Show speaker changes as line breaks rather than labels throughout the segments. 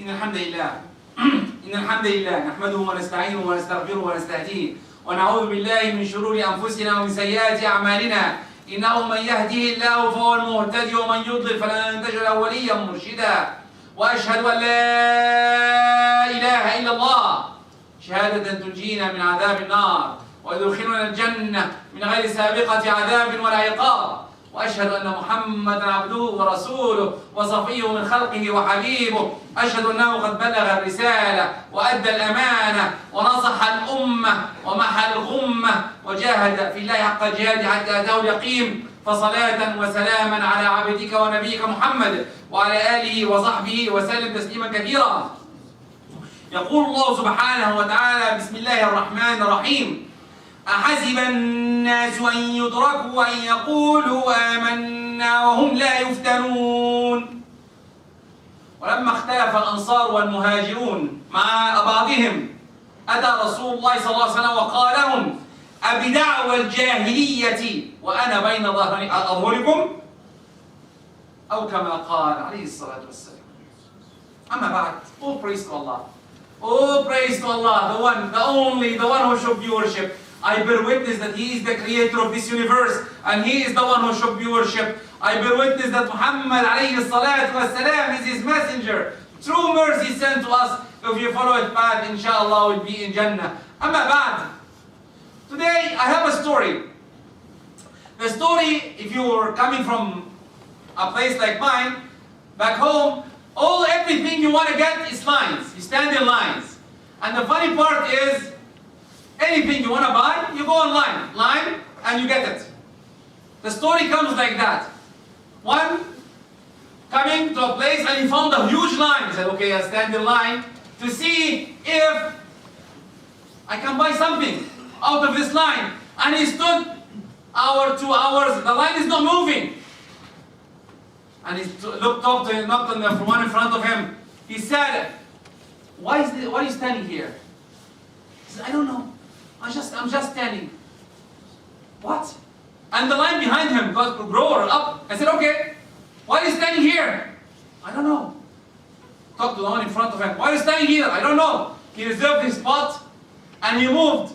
إن الحمد لله نحمده ونستعينه ونستغفره ونستهديه ونعوذ بالله من شرور أنفسنا ومن سيئات أعمالنا إنه من يهده الله فهو المهتدي ومن يضلل فلن تجد له وليا مرشدا وأشهد أن لا إله إلا الله شهادة تنجينا من عذاب النار ويدخلنا الجنة من غير سابقة عذاب ولا عقاب وأشهد أن محمدا عبده ورسوله وصفيه من خلقه وحبيبه أشهد أنه قد بلغ الرسالة وأدى الأمانة ونصح الأمة ومحى الغمة وجاهد في الله حق الجهاد حتى أتاه اليقين فصلاة وسلاما على عبدك ونبيك محمد وعلى آله وصحبه وسلم تسليما كثيرا. يقول الله سبحانه وتعالى: بسم الله الرحمن الرحيم: أحسب الناس أن يتركوا أن يقولوا آمنا وهم لا يفتنون. ولما اختلف الأنصار والمهاجرون مع بعضهم أتى رسول الله صلى الله عليه وسلم وقال لهم: أبدعوى الجاهلية وأنا بين أظهركم، أو كما قال عليه الصلاة والسلام. أما بعد, all praise to Allah. All praise to Allah, the one, the only, the one who should be worshipped. I bear witness that He is the creator of this universe and He is the one who should be worshipped. I bear witness that Muhammad alayhi salatu wasalam is His messenger. True mercy sent to us. If you follow His path, inshallah, will be in Jannah. Amma ba'd. Today I have a story. The story, if you are coming from a place like mine, back home, everything you want to get is lines. You stand in lines. And the funny part is, anything you want to buy, you go online, and you get it. The story comes like that. One coming to a place and he found a huge line. He said, okay, I'll stand in line to see if I can buy something out of this line. And he stood hour, 2 hours, the line is not moving. And he looked up to him, knocked on the one in front of him. He said, why are you standing here? He said, I don't know. I'm just standing. What? And the line behind him got grower up. I said, okay, why are you standing here? I don't know. Talk to the one in front of him. Why are you standing here? I don't know. He reserved his spot and he moved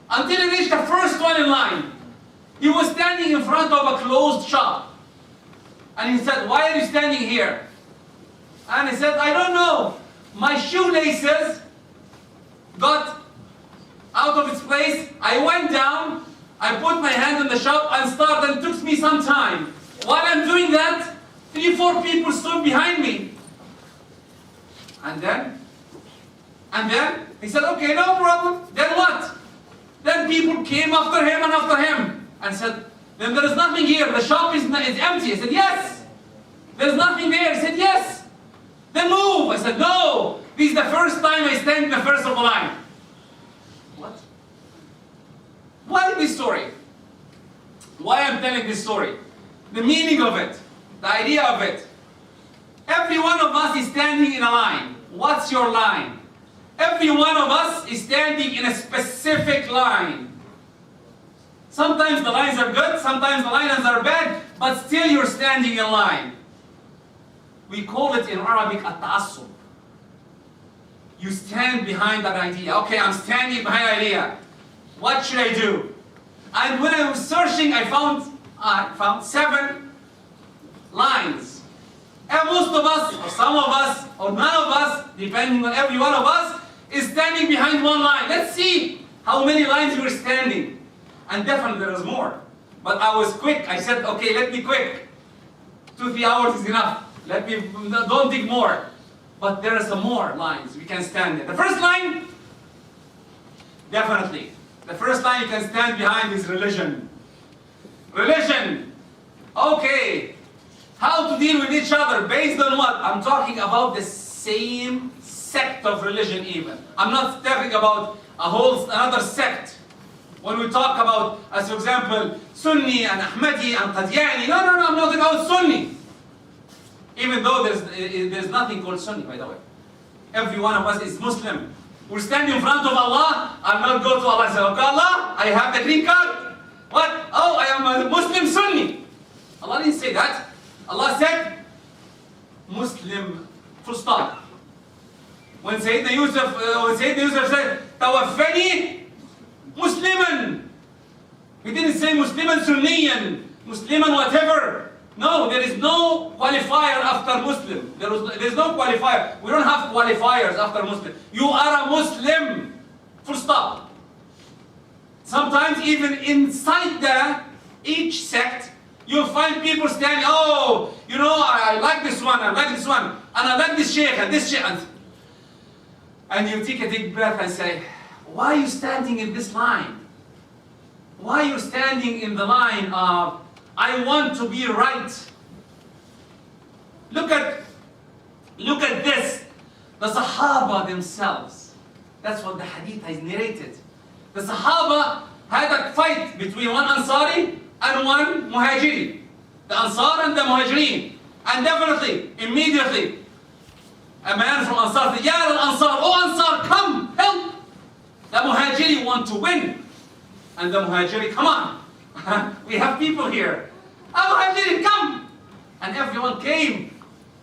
until he reached the first one in line. He was standing in front of a closed shop. And he said, why are you standing here? And he said, I don't know. My shoelaces got out of its place. I went down, I put my hand on the shop and started, and it took me some time. While I'm doing that, 3-4 people stood behind me. And then he said, okay, no problem. Then what? Then people came after him and said, then there is nothing here, the shop is empty. I said, yes. There's nothing there. He said, yes. Then move. I said, no. This is the first time I stand in the first of the line. What? Why this story? Why I'm telling this story? The meaning of it, the idea of it. Every one of us is standing in a line. What's your line? Every one of us is standing in a specific line. Sometimes the lines are good, sometimes the lines are bad, but still you're standing in line. We call it in Arabic at-ta'assub. You stand behind that idea. Okay, I'm standing behind the idea. What should I do? And when I was searching, I found 7 lines. And most of us, or some of us, or none of us, depending on every one of us, is standing behind one line. Let's see how many lines you are standing. And definitely there is more. But I was quick. I said, okay, let me quick. 2-3 hours is enough. Don't dig more. But there are some more lines we can stand in. The first line, definitely. The first line you can stand behind is religion. Religion. Okay. How to deal with each other based on what? I'm talking about the same sect of religion even. I'm not talking about another sect. When we talk about, as for example, Sunni and Ahmadi and Qadiani, no, I'm not talking about Sunni. Even though there's nothing called Sunni, by the way. Every one of us is Muslim. We stand in front of Allah and not go to Allah and say, okay, Allah, I have the green card. What? Oh, I am a Muslim Sunni. Allah didn't say that. Allah said, Muslim, full stop. When Sayyidina Yusuf said, Tawaffani Musliman. He didn't say Musliman Sunniyan, Musliman whatever. No, there is no qualifier after Muslim. There is no qualifier. We don't have qualifiers after Muslim. You are a Muslim. Full stop. Sometimes even inside each sect, you'll find people standing, oh, you know, I like this one, I like this one, and I like this sheikh and this sheikh. And you take a deep breath and say, why are you standing in this line? Why are you standing in the line of, I want to be right? Look at this. The Sahaba themselves. That's what the hadith has narrated. The Sahaba had a fight between one Ansari and one Muhajiri. The Ansar and the Muhajirin. And definitely, immediately, a man from Ansar said, Ya al-Ansar, oh Ansar, come, help! The Muhajiri want to win. And the Muhajiri, come on, we have people here. Muhajiri, come! And everyone came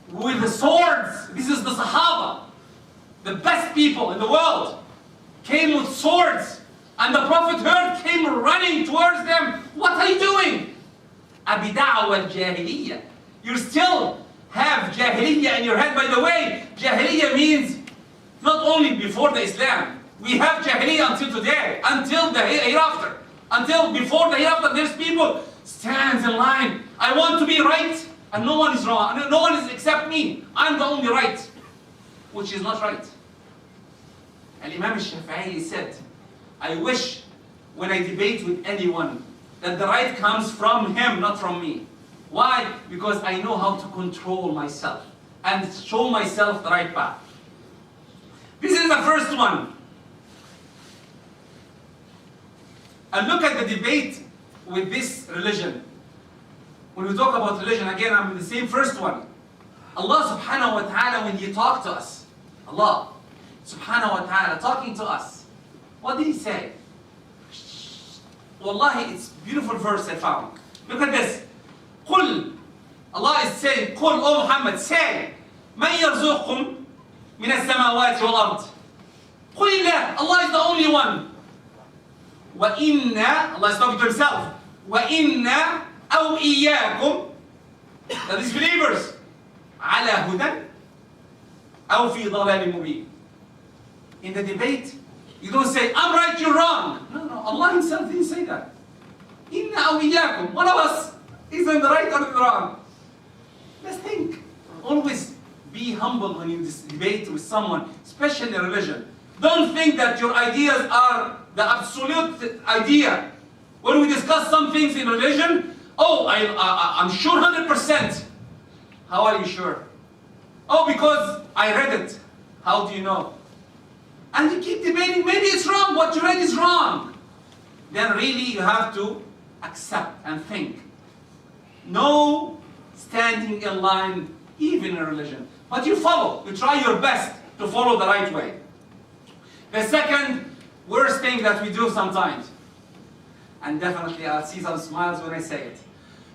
with the swords. This is the Sahaba. The best people in the world came with swords. And the Prophet heard, came running towards them. What are you doing? Abida'wa al-Jahiliyyah. You still have Jahiliyyah in your head. By the way, Jahiliyyah means not only before the Islam. We have Jahiliyyah until today, until the hereafter. Until before the hereafter, there's people stands in line. I want to be right, and no one is wrong. No one is except me. I'm the only right, which is not right. And Imam al-Shafi'i said, I wish when I debate with anyone that the right comes from him, not from me. Why? Because I know how to control myself and show myself the right path. This is the first one. And look at the debate with this religion. When we talk about religion, again, I'm in the same first one. Allah subhanahu wa ta'ala, when He talked to us, Allah subhanahu wa ta'ala talking to us, what did He say? Wallahi, it's a beautiful verse I found. Look at this. قل, Allah is saying, قل, O Muhammad, say, من يرزقكم من السماوات والأرض. قل الله, Allah is the only one. وَإِنَّا, Allah is talking to Himself, وَإِنَّا أَوْ إِيَّاكُمْ, that is believers, عَلَى هُدًى أَوْ فِي ضَلَالٍ مُبِينٍ. In the debate, you don't say, I'm right, you're wrong. No, Allah Himself didn't say that. إِنَّا أَوْ إِيَّاكُمْ, one of us is in the right or in the wrong. Let's think. Always be humble when you debate with someone, especially in religion. Don't think that your ideas are the absolute idea. When we discuss some things in religion, oh, I'm sure 100%. How are you sure? Oh, because I read it. How do you know? And you keep debating, maybe it's wrong, what you read is wrong. Then really you have to accept and think. No standing in line, even in religion. But you follow, you try your best to follow the right way. The second worst thing that we do sometimes, and definitely I'll see some smiles when I say it.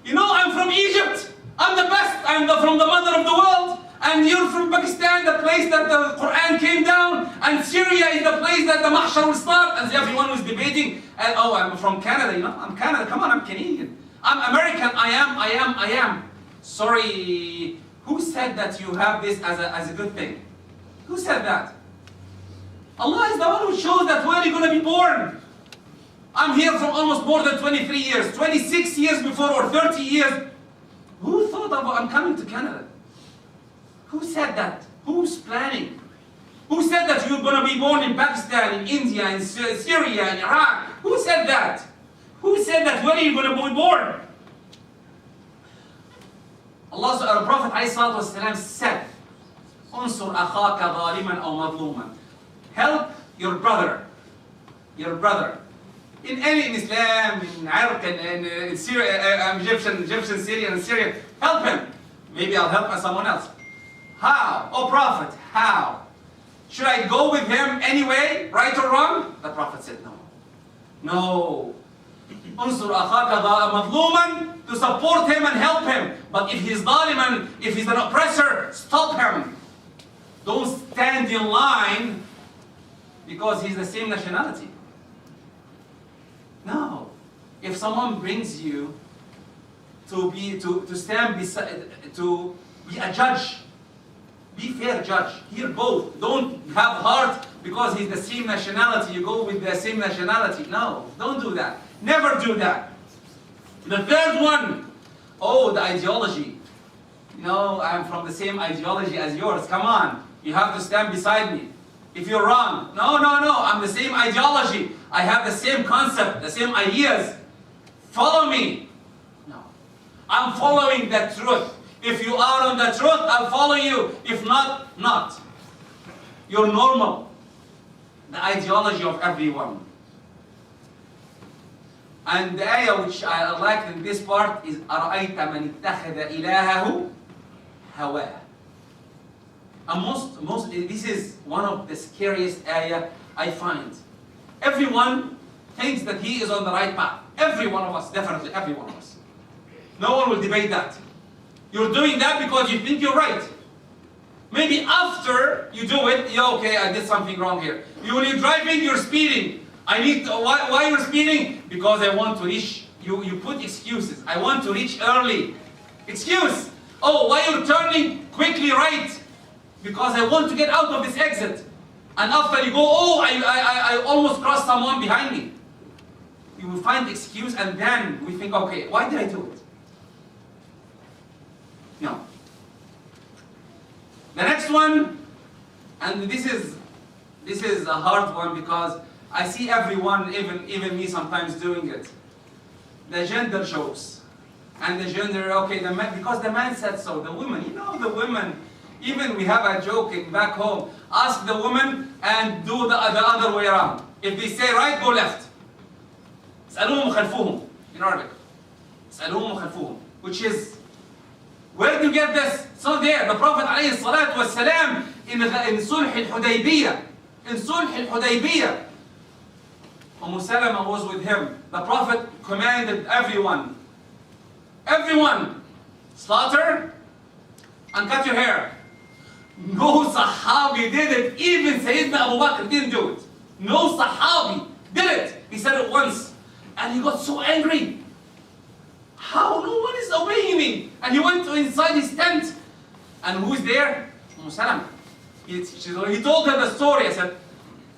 You know, I'm from Egypt, I'm the best, I'm from the mother of the world, and you're from Pakistan, the place that the Quran came down, and Syria is the place that the Mahshar will start, and everyone was debating, and oh, I'm from Canada, you know, I'm Canada, come on, I'm Canadian. I'm American, I am. Sorry, who said that you have this as a good thing? Who said that? Allah is the one who shows that where you're going to be born. I'm here for almost more than 23 years, 26 years before or 30 years. Who thought about I'm coming to Canada? Who said that? Who's planning? Who said that you're going to be born in Pakistan, in India, in Syria, in Iraq? Who said that? Who said that? Where are you going to be born? Allah, the Prophet ﷺ said, "Unsur akhaka zaliman aw madluman." Help your brother. Your brother. In Islam, in Iraq, in Syria, Egyptian, Syrian, and Syrian, help him. Maybe I'll help someone else. How? Oh Prophet, how? Should I go with him anyway, right or wrong? The Prophet said no. No. Unsur akhaka madluman, to support him and help him. But if he's zaliman, if he's an oppressor, stop him. Don't stand in line because he's the same nationality. No. If someone brings you to stand beside, to be a judge, be fair judge. Hear both. Don't have heart because he's the same nationality. You go with the same nationality. No, don't do that. Never do that. The third one, oh, the ideology. No, I'm from the same ideology as yours. Come on, you have to stand beside me. If you're wrong, no, I'm the same ideology. I have the same concept, the same ideas. Follow me. No, I'm following the truth. If you are on the truth, I'll follow you. If not, not. You're normal. The ideology of everyone. And the ayah which I like in this part is أَرَأَيْتَ مَنِ اتَّخَذَ إِلَهَهُ هَوَاهُ. And this is one of the scariest ayah I find. Everyone thinks that he is on the right path. Every one of us, definitely every one of us. No one will debate that. You're doing that because you think you're right. Maybe after you do it, yeah, okay, I did something wrong here. When you're driving, you're speeding. Why you're speeding? Because I want to reach. You put excuses. I want to reach early. Excuse. Oh, why you're turning quickly right? Because I want to get out of this exit. And after you go, oh, I almost crossed someone behind me. You will find the excuse, and then we think, okay, why did I do it? No. The next one, and this is a hard one because I see everyone, even me sometimes doing it. The gender jokes. And the gender, okay, the man, because the man said so. The woman, the women, even we have a joke back home. Ask the woman and do the other way around. If they say right, go left. اسألوهم وخلفوهم in Arabic. اسألوهم وخلفوهم. Which is, where do you get this? It's not there. The Prophet ﷺ in Sulh al-Hudaybiyah. In Sulh al-Hudaybiyah. Salama was with him. The Prophet commanded everyone, slaughter and cut your hair. No Sahabi did it. Even Sayyidina Abu Bakr didn't do it. No Sahabi did it. He said it once. And he got so angry. How? No one is obeying me. And he went inside his tent. And who's there? Salama. He told her the story. I said,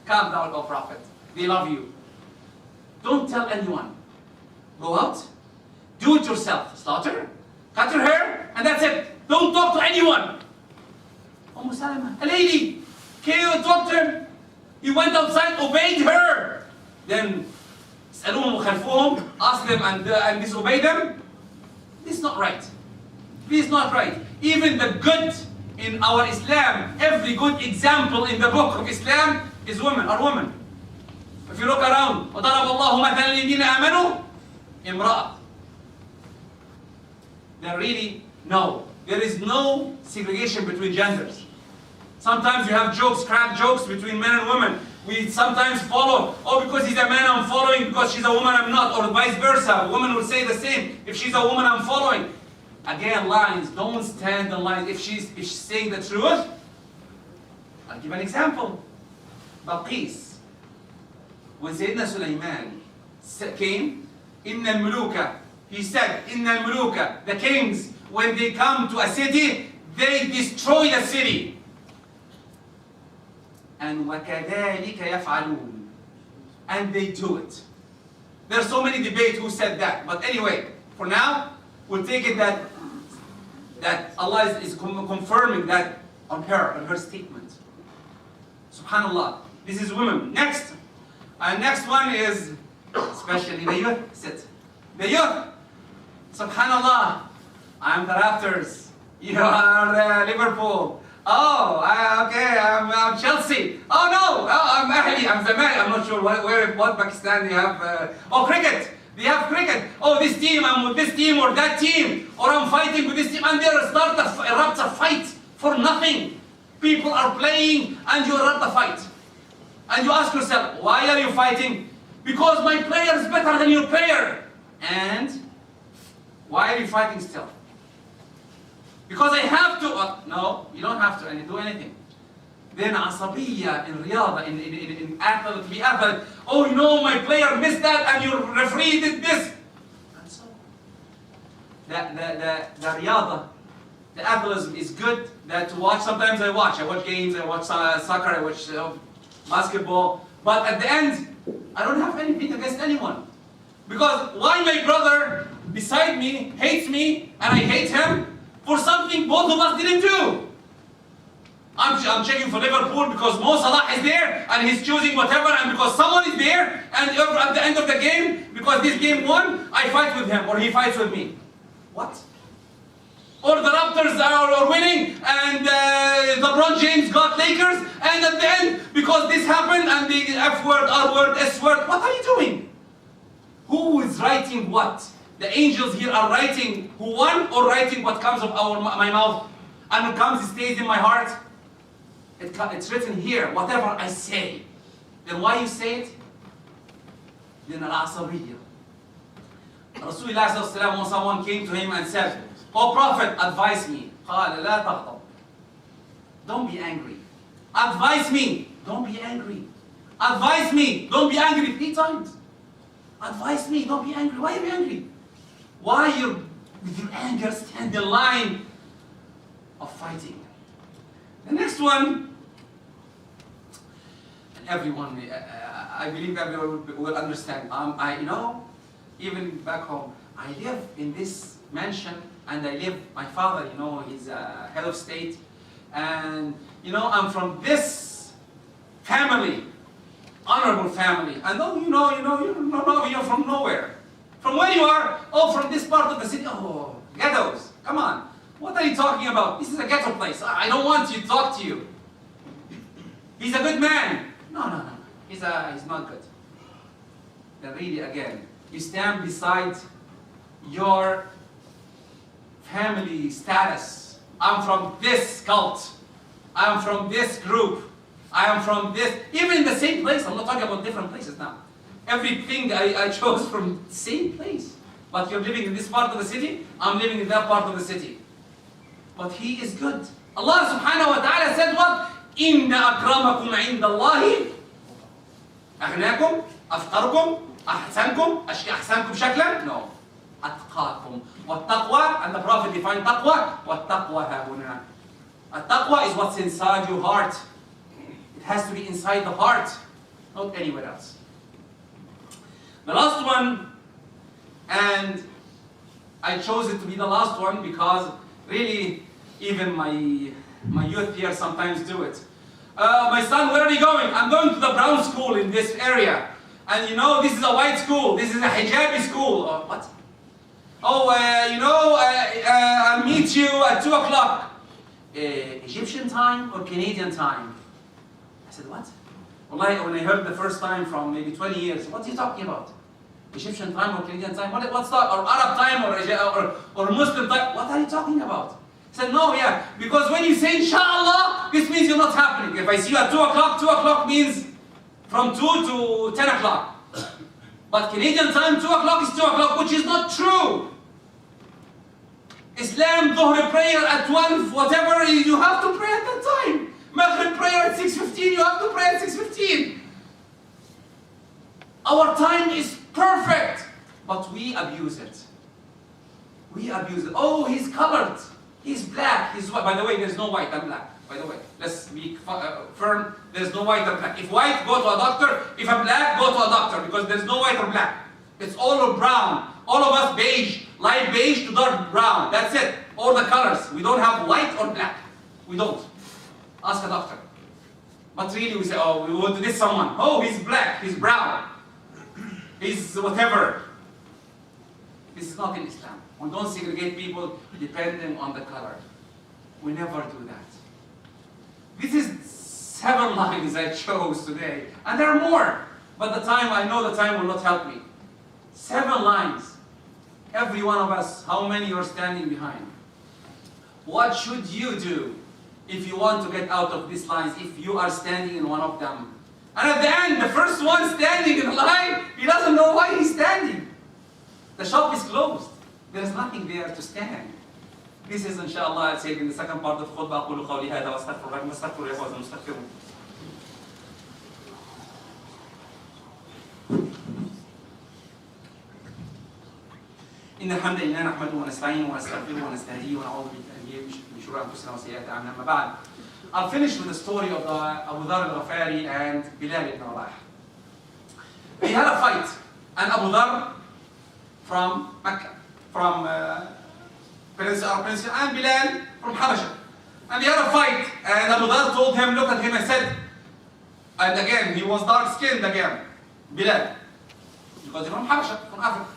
calm down, O Prophet. They love you. Don't tell anyone. Go out. Do it yourself. Slaughter. Cut your hair. And that's it. Don't talk to anyone. Salama, a lady, came and talked to him. He went outside, obeyed her. Then, سألوهم وخلفوهم, ask them and disobey them. This is not right. This is not right. Even the good in our Islam, every good example in the book of Islam is women, are women. If you look around, وَضَرَبَ اللَّهُ مَثَلًا لِلَّذِينَ آمَنُوا امرأة. There is no segregation between genders. Sometimes you have jokes, crack jokes between men and women. We sometimes follow, oh, because he's a man I'm following, because she's a woman I'm not, or vice versa. A woman will say the same. If she's a woman I'm following. Again, lines, don't stand in lines. If she's saying the truth, I'll give an example. Balqis. When Sayyidina Sulaiman came, Inna al-Muluka, he said, Inna al-Muluka, the kings, when they come to a city, they destroy the city. And وَكَذَلِكَ يَفْعَلُونَ. And they do it. There's so many debates who said that. But anyway, for now, we'll take it that Allah is confirming that on her statement. Subhanallah. This is women. Next. Next one is, especially the youth. Sit. The youth. Subhanallah. I'm the Raptors. You are Liverpool. Oh, okay, I'm Chelsea. Oh no, I'm Ahli, I'm Zamal. I'm not sure what Pakistan they have. Cricket. They have cricket. Oh, this team, I'm with this team or that team. Or I'm fighting with this team. And there erupts a fight for nothing. People are playing and you erupt a fight. And you ask yourself, why are you fighting? Because my player is better than your player. And why are you fighting still? Because I have to. No, you don't have to do anything. Then عصبية in رياضة, in athlete, to be athlete. Oh, you know, my player missed that and your referee did this. And so on. The riyadh, the athleticism is good that to watch. Sometimes I watch games, I watch soccer, I watch basketball. But at the end, I don't have anything against anyone. Because why my brother beside me hates me and I hate him for something both of us didn't do? I'm checking for Liverpool because Mo Salah is there and he's choosing whatever, and because someone is there, and at the end of the game, because this game won, I fight with him or he fights with me. What? Or the Raptors are winning and LeBron James got Lakers, and at the end, because this happened and the F word, R word, S word, what are you doing? Who is writing what? The angels here are writing who won, or writing what comes of my mouth and it comes, it stays in my heart? It's written here, whatever I say. Then why you say it? Then al-asabiyya. Rasulullah when someone came to him and said, "Oh Prophet, advise me." قال لا تغضب. Don't be angry. Advise me. Don't be angry. Advise me. Don't be angry 3 times. Advise me. Don't be angry. Why are you angry? Why you with your anger stand the line of fighting? The next one, and everyone, I believe everyone will understand. You know, even back home, I live in this mansion, and my father, you know, he's a head of state, and you know, I'm from this family, honorable family, and you're from nowhere. From where you are? Oh, from this part of the city. Oh, ghettos. Come on. What are you talking about? This is a ghetto place. I don't want to talk to you. He's a good man. No. He's not good. Then really again, you stand beside your family status. I'm from this cult. I'm from this group. I am from this. Even in the same place. I'm not talking about different places now. Everything I chose from the same place. But you're living in this part of the city. I'm living in that part of the city. But he is good. Allah subhanahu wa ta'ala said what? إِنَّ أَكْرَمَكُمْ عِنْدَ اللَّهِ أَغْنَاكُمْ أَفْقَرُكُمْ أَحْسَنكُم أَحْسَنكُم شَكْلًا? No. أَتْقَاكُمْ وَالتَّقْوَى, and the Prophet defined taqwa. وَالتَّقْوَى هَاهُنَا. At-taqwa is what's inside your heart. It has to be inside the heart, not anywhere else. The last one, and I chose it to be the last one because really, even my youth here sometimes do it. My son, where are you going? I'm going to the brown school in this area. And you know, this is a white school. This is a hijabi school. What? Oh, I'll meet you at 2 o'clock. Egyptian time or Canadian time? I said, what? Wallahi, when I heard the first time from maybe 20 years, what are you talking about? Egyptian time or Canadian time? What's that? Or Arab time or Muslim time? What are you talking about? I said, no, yeah, because when you say inshallah, this means you're not happening. If I see you at 2 o'clock, 2 o'clock means from 2 to 10 o'clock. But Canadian time, 2 o'clock is 2 o'clock, which is not true. Islam, Dhuhr prayer at 12, whatever, you have to pray at that time. Maghrib prayer at 6:15, you have to pray at 6:15. Our time is perfect, but we abuse it. We abuse it. Oh, he's colored. He's black. He's white. By the way, there's no white and black. By the way, let's be firm. There's no white and black. If white, go to a doctor. If a black, go to a doctor, because there's no white or black. It's all brown. All of us beige, light beige to dark brown. That's it. All the colors. We don't have white or black. We don't. Ask a doctor. But really, we say, oh, we want this someone. Oh, he's black. He's brown. He's whatever. This is not in Islam. We don't segregate people depending on the color. We never do that. This is 7 lines I chose today. And there are more. But I know the time will not help me. 7 lines. Every one of us, how many you're standing behind? What should you do if you want to get out of these lines, if you are standing in one of them? And at the end, the first one standing in the line, he doesn't know why he's standing. The shop is closed. There is nothing there to stand. This is inshallah, I'll say in the second part of khutbah. أقول قولي هذا وأستغفر الله واستغفر يا إخوة المستغفرون. إن الحمد لله نحمده ونستعينه ونستغفره ونستهديه ونعوذ بالله من شرور أنفسنا وسيئات أعمالنا. أما بعد, I'll finish with the story of Abu Dharr al-Ghafari and Bilal ibn Rabah. They had a fight, and Abu Dharr from Mecca, from Peninsula, and Bilal from Habasha. And they had a fight, and Abu Dharr told him, look at him, I said, and again, he was dark-skinned again, Bilal, because he's from Habasha, from Africa.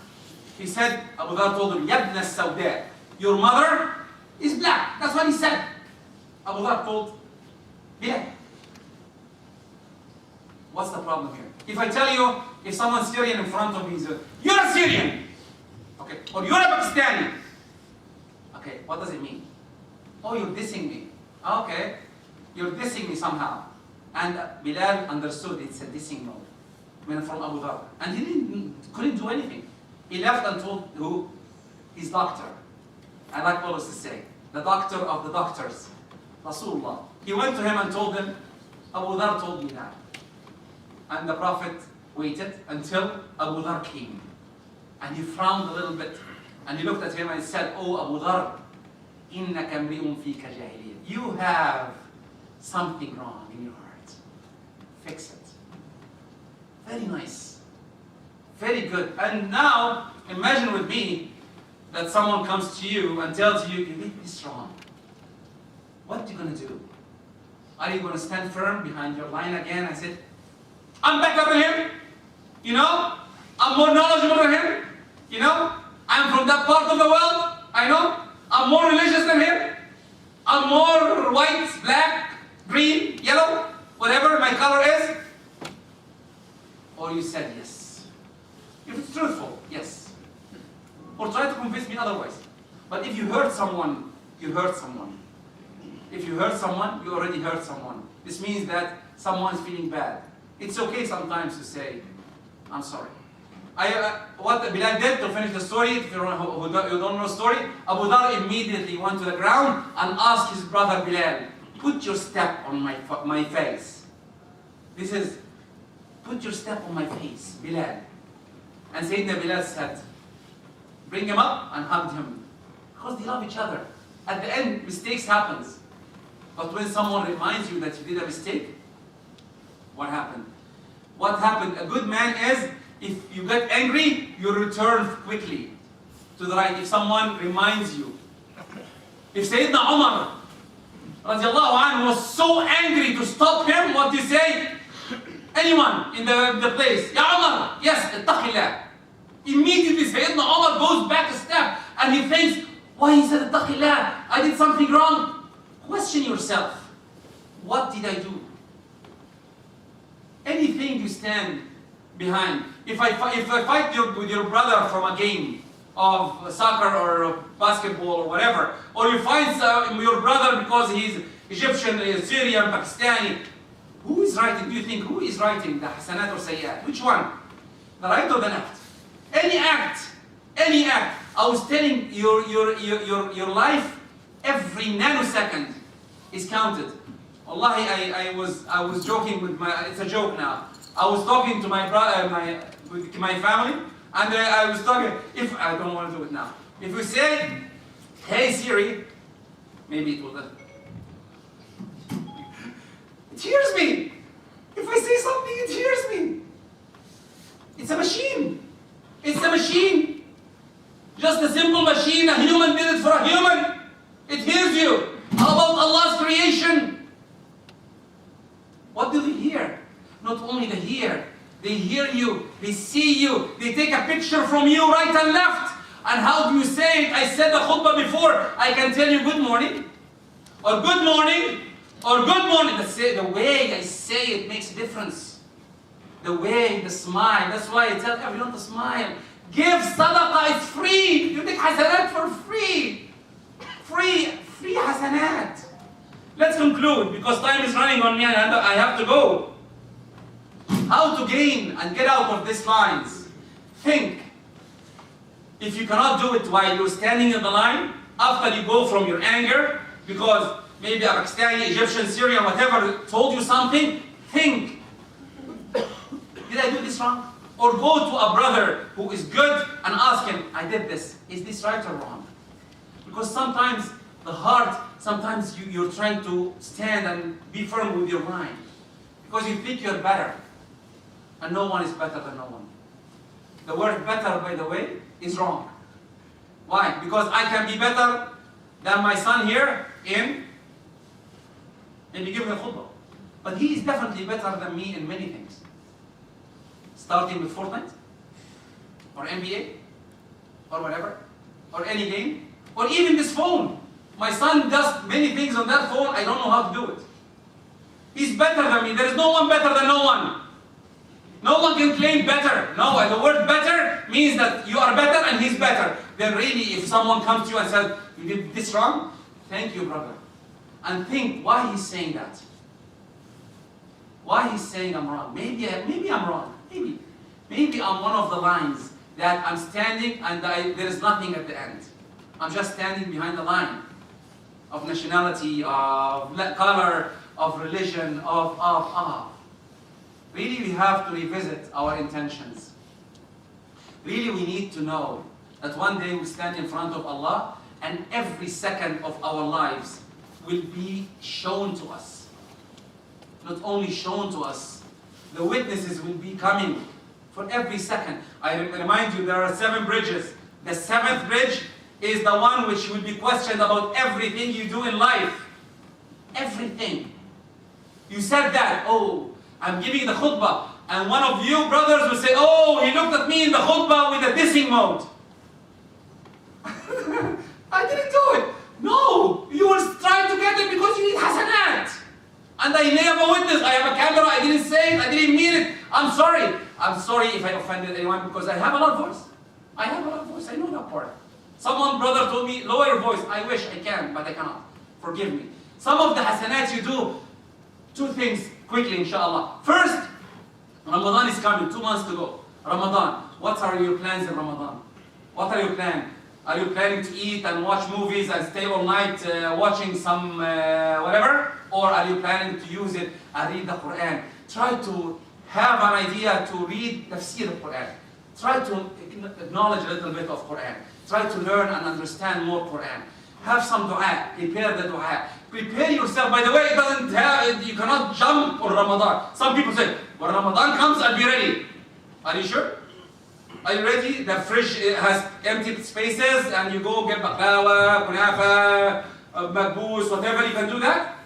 He said, Abu Dharr told him, Yabna Sawda, your mother is black. That's what he said. Abu Dharr told Bilal, what's the problem here? If I tell you, if someone's Syrian in front of me, you're a Syrian, okay, or you're a Pakistani, okay, what does it mean? Oh, you're dissing me. Okay, you're dissing me somehow. And Bilal understood it's a dissing mode. When from Abu Dharr, and he couldn't do anything. He left and told who? His doctor. I like always to say, the doctor of the doctors, Rasulullah. He went to him and told him, Abu Dharr told me that. And the Prophet waited until Abu Dharr came. And he frowned a little bit. And he looked at him and he said, Oh Abu Dharr, إِنَّكَ امْرِئٌ فِيكَ جَاهِلِيَّةٌ. You have something wrong in your heart. Fix it. Very nice. Very good. And now, imagine with me that someone comes to you and tells you, you did this wrong. What are you going to do? Are you going to stand firm behind your line again and say, I'm better than him? You know? I'm more knowledgeable than him? You know? I'm from that part of the world? I know? I'm more religious than him? I'm more white, black, green, yellow, whatever my color is? Or you said yes. If it's truthful, yes. Or try to convince me otherwise. But if you hurt someone, you hurt someone. If you hurt someone, you already hurt someone. This means that someone is feeling bad. It's okay sometimes to say, I'm sorry. What Bilal did to finish the story, if you don't know the story, Abu Dharr immediately went to the ground and asked his brother Bilal, put your step on my face. This is, put your step on my face, Bilal. And Sayyidina Bilal said, bring him up and hugged him. Because they love each other. At the end, mistakes happens. But when someone reminds you that you did a mistake, what happened? What happened? A good man is, if you get angry, you return quickly to the right. If someone reminds you. If Sayyidina Umar radiallahu anhu was so angry to stop him, what do you say? Anyone in the place, Ya Umar, yes, ittaqillah. Immediately Sayyidina Umar goes back a step and he thinks, why he said ittaqillah? I did something wrong. Question yourself. What did I do? Anything you stand behind. If I fight with your brother from a game of soccer or basketball or whatever, or you fight your brother because he's Egyptian, Syrian, Pakistani, who is writing? Do you think who is writing the hasanat or sayyat? Which one? The right or the left? Any act. I was telling your life, every nanosecond is counted. Wallahi, I was joking with it's a joke now. I was talking to my brother, with my family, and I was talking, if I don't want to do it now. If we say, hey Siri, maybe it will. It hears me. If I say something, it hears me. It's a machine. It's a machine. Just a simple machine. A human did it for a human. It hears you. How about Allah's creation? What do they hear? Not only they hear you, they see you, they take a picture from you right and left. And how do you say it? I said the khutbah before. I can tell you good morning, or good morning, or good morning. The way I say it makes a difference. The way, the smile. That's why I tell everyone to smile. Give sadaqah, it's free. You take hasanat for free. Free hasanat. Let's conclude because time is running on me and I have to go. How to gain and get out of these lines? Think. If you cannot do it while you're standing in the line, after you go from your anger, because maybe a Pakistani, Egyptian, Syrian, whatever, told you something, think, did I do this wrong? Or go to a brother who is good and ask him, I did this, is this right or wrong? Because sometimes the heart, sometimes you're trying to stand and be firm with your mind. Because you think you're better. And no one is better than no one. The word better, by the way, is wrong. Why? Because I can be better than my son here in maybe giving a khutbah. But he is definitely better than me in many things. Starting with Fortnite, or NBA, or whatever, or any game, or even this phone. My son does many things on that phone, I don't know how to do it. He's better than me. There is no one better than no one. No one can claim better. No, the word better means that you are better and he's better. Then really, if someone comes to you and says, you did this wrong, thank you, brother. And think why he's saying that. Why he's saying I'm wrong. Maybe I'm wrong. Maybe I'm one of the lines that I'm standing and there is nothing at the end. I'm just standing behind the line of nationality, of color, of religion, of. Really, we have to revisit our intentions. Really, we need to know that one day we stand in front of Allah and every second of our lives will be shown to us. Not only shown to us, the witnesses will be coming for every second. I remind you, there are 7 bridges. The 7th bridge is the one which will be questioned about everything you do in life. Everything. You said that, oh, I'm giving the khutbah, and one of you brothers will say, oh, he looked at me in the khutbah with a dissing mode. I didn't do it. No, you will try to get it because you need hasanat. And I lay up a witness, I have a camera, I didn't say it, I didn't mean it. I'm sorry. I'm sorry if I offended anyone because I have a loud voice. I have a loud voice, I know that part. Someone, brother, told me, lower your voice. I wish I can, but I cannot. Forgive me. Some of the hasanats you do, 2 things quickly, inshallah. First, Ramadan is coming, 2 months to go. Ramadan. What are your plans in Ramadan? What are your plans? Are you planning to eat and watch movies and stay all night watching some whatever? Or are you planning to use it and read the Quran? Try to have an idea to read tafsir of Quran. Try to acknowledge a little bit of Quran. Try to learn and understand more Quran. Have some dua. Prepare the dua. Prepare yourself. By the way, it doesn't have, you cannot jump on Ramadan. Some people say, when Ramadan comes, I'll be ready. Are you sure? Are you ready? The fridge has empty spaces and you go get baklawa, kunafa, makbous, whatever, you can do that?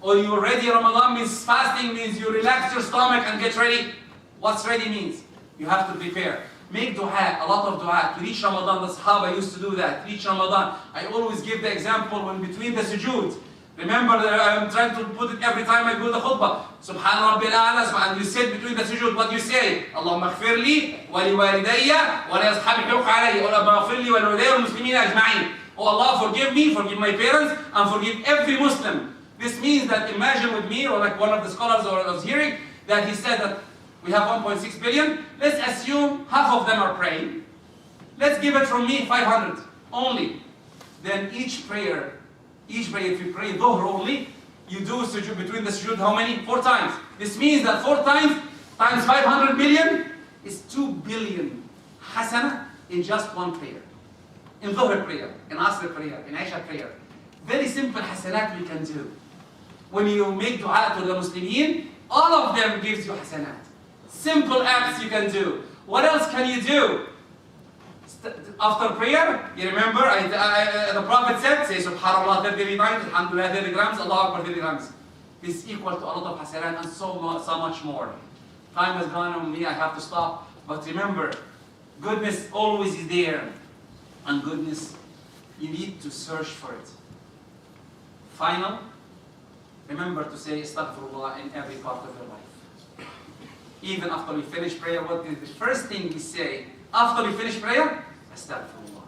Or you're ready? Ramadan means fasting, means you relax your stomach and get ready. What's ready means? You have to prepare. Make dua, a lot of dua. To reach Ramadan, the Sahaba used to do that. To reach Ramadan. I always give the example when between the sujood. Remember, I'm trying to put it every time I do the khutbah. Subhan Rabbil A'la, and you sit between the sujood, what you say? Allahumma ighfir li, wa li walidayya, wa li ashabi huquq alayhi, wa Allahumma ighfir li wa li walidayya wal muslimina ajma'in. Oh Allah, forgive me, forgive my parents, and forgive every Muslim. This means that, imagine with me, or like one of the scholars I was hearing, that he said that we have 1.6 billion. Let's assume half of them are praying. Let's give it from me 500 only. Then each prayer, if you pray dhuhr only, you do sujood between the sujood how many? 4 times. This means that 4 times 500 million is 2 billion hasana in just one prayer. In dhuhr prayer, in asr prayer, in isha prayer. Very simple hasanat we can do. When you make dua to the Muslimin, all of them gives you hasanat. Simple acts you can do. What else can you do? After prayer, you remember, the Prophet said, say Subhanallah 30 times, Alhamdulillah 30 grams, Allah Akbar 30 grams. This is equal to a lot of hasanat and so much more. Time has gone on me, I have to stop. But remember, goodness always is there. And goodness, you need to search for it. Final, remember to say Astaghfirullah in every part of your life. Even after we finish prayer, what is the first thing we say? After we finish prayer, Astaghfirullah.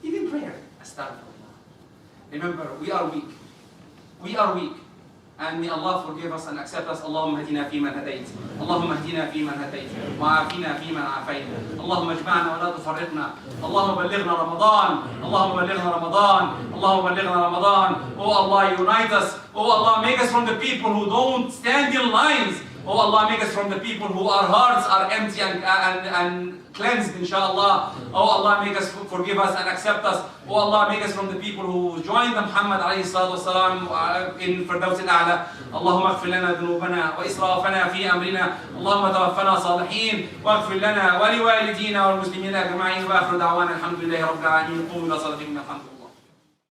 Even prayer, Astaghfirullah. Remember, we are weak. We are weak. And may Allah forgive us and accept us. اللهم اهدنا فيمن هديت اللهم اهدنا فيمن هديت وعافنا فيمن عافيت اللهم اجمعنا ولا تفرقنا اللهم بلغنا رمضان اللهم بلغنا رمضان اللهم بلغنا رمضان. Oh Allah, unite us. Oh Allah, make us from the people who don't stand in lines. Oh Allah, make us from the people who our hearts are empty and cleansed, inshallah. Oh Allah, make us, forgive us and accept us. Oh Allah, make us from the people who joined Muhammad alayhi salatu wasalam in Firdaus al-A'la. اللهم اغفر لنا ذنوبنا وإسرافنا في أمرنا اللهم توفنا صالحين واغفر لنا ولوالدينا والمسلمين أجمعين وآخر دعوانا الحمد لله رب العالمين. قوموا إلى صلاتكم الحمد لله.